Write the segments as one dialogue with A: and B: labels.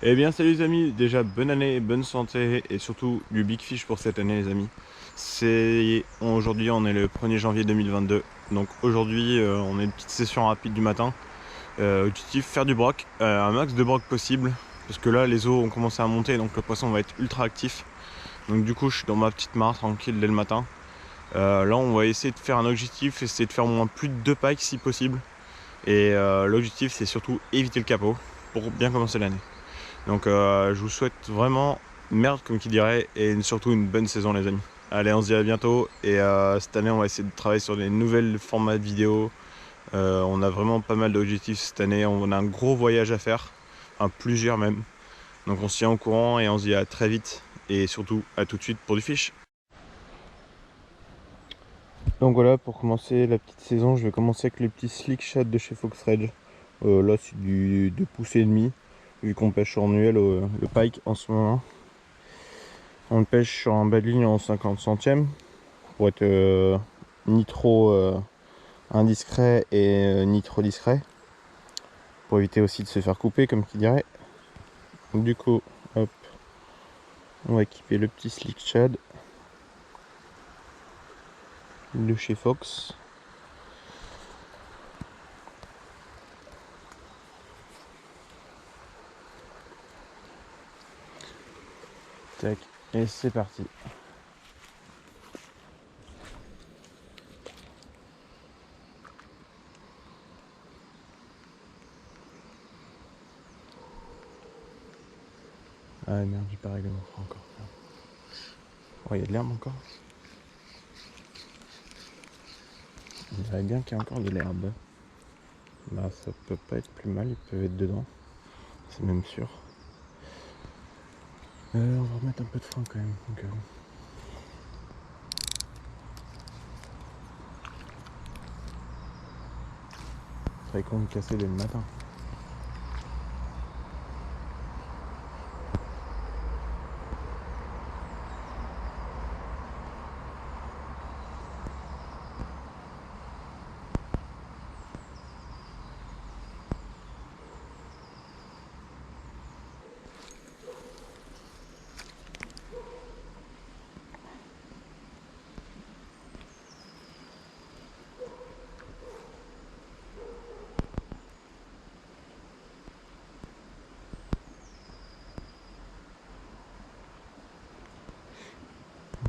A: Eh bien salut les amis, déjà bonne année, bonne santé et surtout du big fish pour cette année les amis. Aujourd'hui on est le 1er janvier 2022, donc aujourd'hui on a une petite session rapide du matin. Objectif faire du broc, un max de broc possible, parce que là les eaux ont commencé à monter donc le poisson va être ultra actif. Donc du coup je suis dans ma petite mare tranquille dès le matin. Là on va essayer de faire un objectif, essayer de faire au moins plus de 2 pikes si possible. Et l'objectif c'est surtout éviter le capot pour bien commencer l'année. Donc je vous souhaite vraiment merde comme qui dirait et surtout une bonne saison les amis. Allez on se dit à bientôt et cette année on va essayer de travailler sur des nouvelles formats de vidéos. On a vraiment pas mal d'objectifs cette année, on a un gros voyage à faire, enfin plusieurs même. Donc on se tient au courant et on se dit à très vite et surtout à tout de suite pour du fish. Donc voilà, pour commencer la petite saison, je vais commencer avec les petits slick shots de chez Fox Rage. Là c'est du 2 pouces et demi, vu qu'on pêche en annuel le pike en ce moment. On le pêche sur un bas de ligne en 50 centièmes pour être ni trop indiscret et ni trop discret, pour éviter aussi de se faire couper comme qui dirait. Donc, du coup, hop, on va équiper le petit slick shad de chez Fox. Tac, et c'est parti. Ah merde, j'ai pas réglé mon frein encore. Oh, il y a de l'herbe encore. On dirait bien qu'il y a encore de l'herbe. Bah, ça peut pas être plus mal, ils peuvent être dedans. C'est même sûr. On va remettre un peu de frein quand même. Donc, très con de casser dès le matin.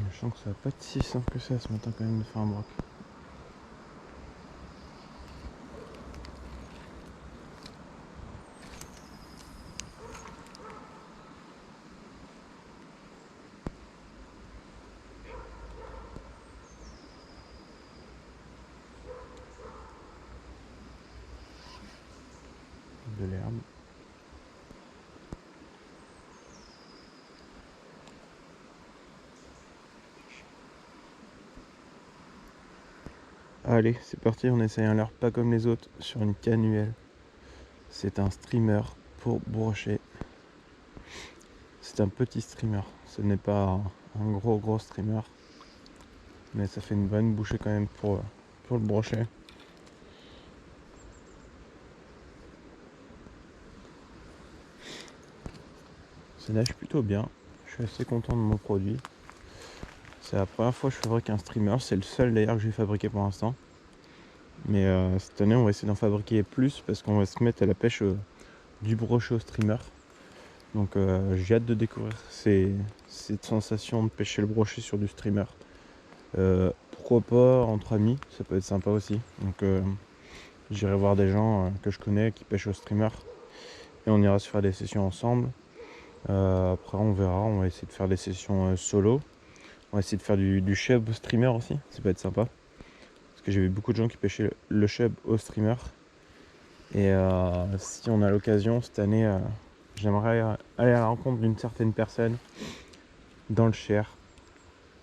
A: Je sens que ça va pas être si simple que ça ce matin quand même de faire un broc. De l'herbe. Allez, c'est parti, on essaye un leurre pas comme les autres sur une canuelle. C'est un streamer pour brocher. C'est un petit streamer, ce n'est pas un gros streamer. Mais ça fait une bonne bouchée quand même pour le brochet. Ça nage plutôt bien, je suis assez content de mon produit. C'est la première fois que je fabrique un streamer, c'est le seul d'ailleurs que j'ai fabriqué pour l'instant. Mais cette année on va essayer d'en fabriquer plus parce qu'on va se mettre à la pêche du brochet au streamer. Donc j'ai hâte de découvrir cette sensation de pêcher le brochet sur du streamer. Pourquoi pas entre amis, ça peut être sympa aussi. Donc j'irai voir des gens que je connais qui pêchent au streamer et on ira se faire des sessions ensemble. Après on verra, on va essayer de faire des sessions solo. On va essayer de faire du cheb au streamer aussi, ça peut être sympa. Parce que j'ai vu beaucoup de gens qui pêchaient le cheb au streamer. Et si on a l'occasion cette année, j'aimerais aller à la rencontre d'une certaine personne dans le Cher.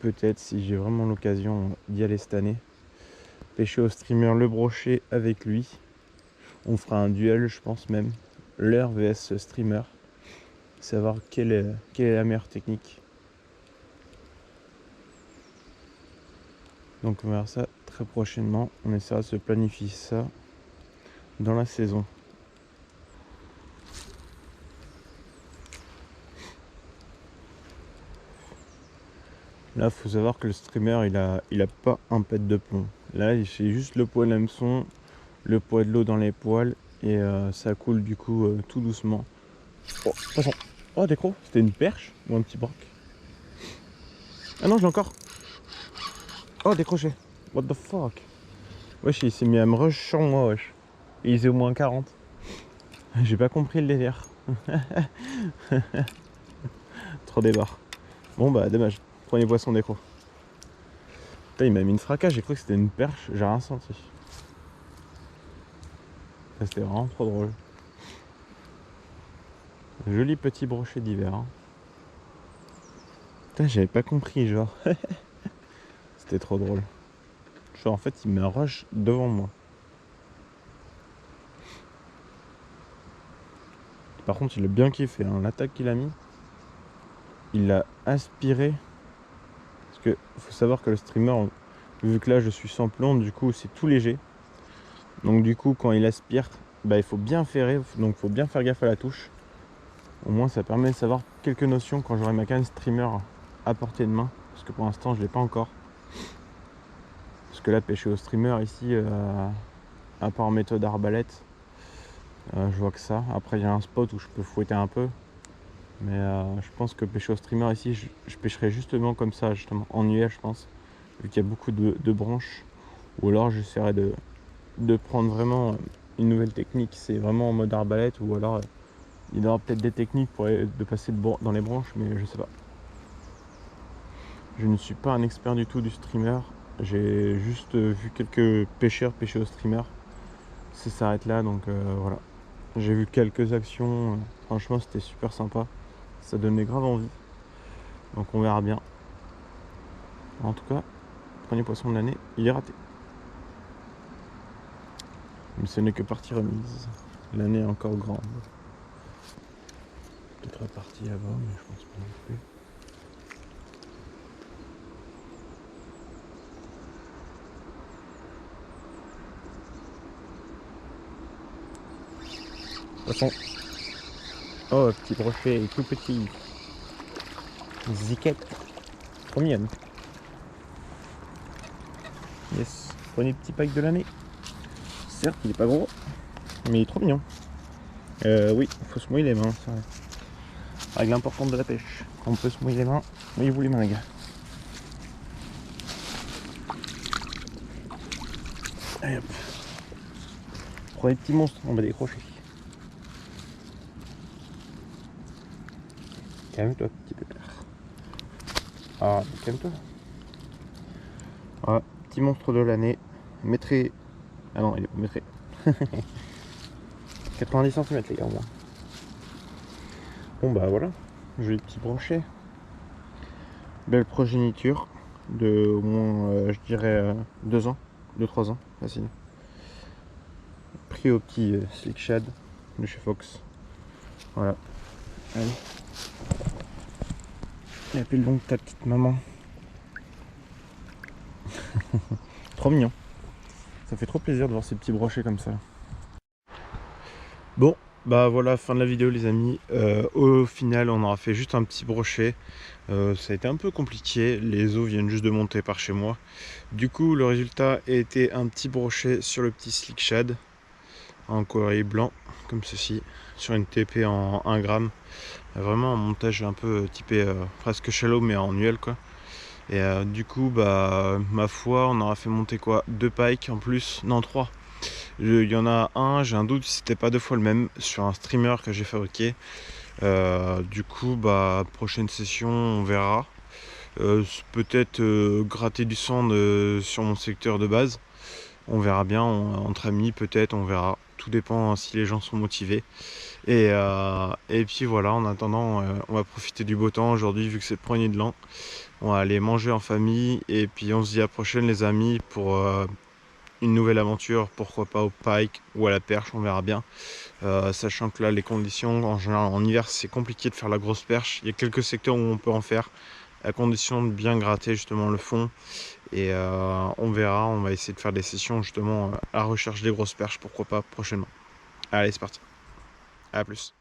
A: Peut-être si j'ai vraiment l'occasion d'y aller cette année. Pêcher au streamer le brochet avec lui. On fera un duel, je pense même. Leurre vs streamer. Savoir quelle est la meilleure technique. Donc on verra ça très prochainement. On essaiera de se planifier ça dans la saison. Là, faut savoir que le streamer, il a pas un pet de plomb. Là, c'est juste le poids de l'hameçon, le poids de l'eau dans les poils, et ça coule du coup tout doucement. Oh, attention. Oh, des crocs. C'était une perche ou un petit broc? Ah non, je l'ai encore. Oh, décroché. What the fuck? Wesh, il s'est mis à me rush sur moi, wesh. Et il faisait au moins 40. J'ai pas compris le délire. Trop débarre. Bon bah dommage. Premier poisson d'écro. Putain, il m'a mis une fracasse, j'ai cru que c'était une perche, j'ai rien senti. C'était vraiment trop drôle. Joli petit brochet d'hiver. Hein. Putain, j'avais pas compris, genre. C'était trop drôle. Genre, en fait, il me rush devant moi. Par contre, il a bien kiffé. Hein. L'attaque qu'il a mis, il l'a aspiré. Parce que faut savoir que le streamer, vu que là je suis sans plomb, du coup c'est tout léger. Donc du coup, quand il aspire, bah, il faut bien ferrer. Donc il faut bien faire gaffe à la touche. Au moins, ça permet de savoir quelques notions quand j'aurai ma canne streamer à portée de main. Parce que pour l'instant, je l'ai pas encore. Parce que là, pêcher au streamer ici, à part en méthode arbalète, je vois que ça. Après, il y a un spot où je peux fouetter un peu. Mais je pense que pêcher au streamer ici, je pêcherai justement comme ça, justement, en UL, je pense. Vu qu'il y a beaucoup de branches. Ou alors, j'essaierai de prendre vraiment une nouvelle technique. C'est vraiment en mode arbalète. Ou alors, il y aura peut-être des techniques pour de passer dans les branches, mais je sais pas. Je ne suis pas un expert du tout du streamer. J'ai juste vu quelques pêcheurs pêcher au streamer. Ça s'arrête là, donc voilà. J'ai vu quelques actions. Franchement, c'était super sympa. Ça donnait grave envie. Donc on verra bien. En tout cas, premier poisson de l'année, il est raté. Mais ce n'est que partie remise. L'année est encore grande. Peut-être reparti avant, mais je pense pas non plus. Poisson. Oh, petit brochet, tout petit. Ziquette. Trop mignonne. Yes. Premier petit pike de l'année. Certes, il est pas gros, mais il est trop mignon. Oui, il faut se mouiller les mains, ça. Règle importante de la pêche. On peut se mouiller les mains, mouillez-vous les mains, les gars. Allez hop. Premier petit monstre, on va décrocher. Calme-toi, petit pépère. Ah, calme-toi. Voilà, petit monstre de l'année. Métré. Ah non, il est pas métré. 90 cm les gars, au moins. Bon bah voilà, joli petit brochet. Belle progéniture de au moins, je dirais, 2 ans, 2-3 ans, facile. Pris au petit Slick Shad de chez Fox. Voilà. Allez. Et appelle donc ta petite maman. Trop mignon. Ça fait trop plaisir de voir ces petits brochets comme ça. Bon, bah voilà, fin de la vidéo les amis. Au final, on aura fait juste un petit brochet. Ça a été un peu compliqué. Les eaux viennent juste de monter par chez moi. Du coup, le résultat a été un petit brochet sur le petit Slick Shad. En coloris blanc, comme ceci. Sur une TP en 1 gramme. Vraiment un montage un peu typé presque shallow mais en UL quoi. Et du coup bah ma foi on aura fait monter quoi, 2 pikes en plus, non 3. Il y en a un, j'ai un doute si c'était pas 2 fois le même sur un streamer que j'ai fabriqué. Du coup bah prochaine session on verra. Peut-être gratter du sand sur mon secteur de base. On verra bien, entre amis peut-être, on verra. Tout dépend hein, si les gens sont motivés. Et puis voilà, en attendant, on va profiter du beau temps aujourd'hui vu que c'est le premier de l'an. On va aller manger en famille et puis on se dit à la prochaine les amis pour une nouvelle aventure, pourquoi pas au pike ou à la perche, on verra bien. Sachant que là les conditions, en général en hiver c'est compliqué de faire la grosse perche. Il y a quelques secteurs où on peut en faire, à condition de bien gratter justement le fond. Et on verra, on va essayer de faire des sessions justement à la recherche des grosses perches, pourquoi pas prochainement. Allez c'est parti, à plus.